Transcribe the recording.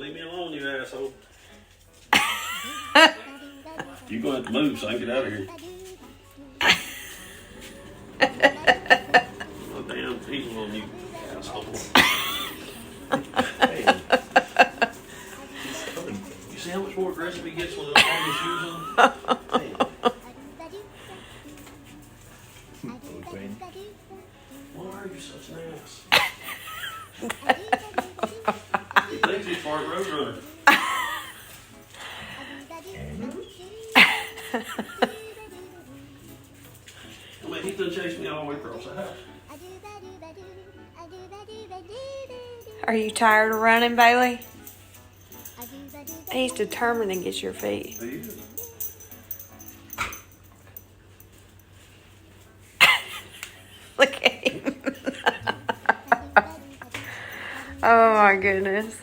Leave me alone, you asshole. You're going to have to move so I can get out of here. Oh, damn people on you, asshole. Hey. You see how much more aggressive he gets with the shoes on? Hey. Why are you such an ass? He thinks he's Fart Roadrunner. I mean, he done chased me all the way across the house. Are you tired of running, Bailey? He's determined to get your feet. He is. Look at him. Oh my goodness.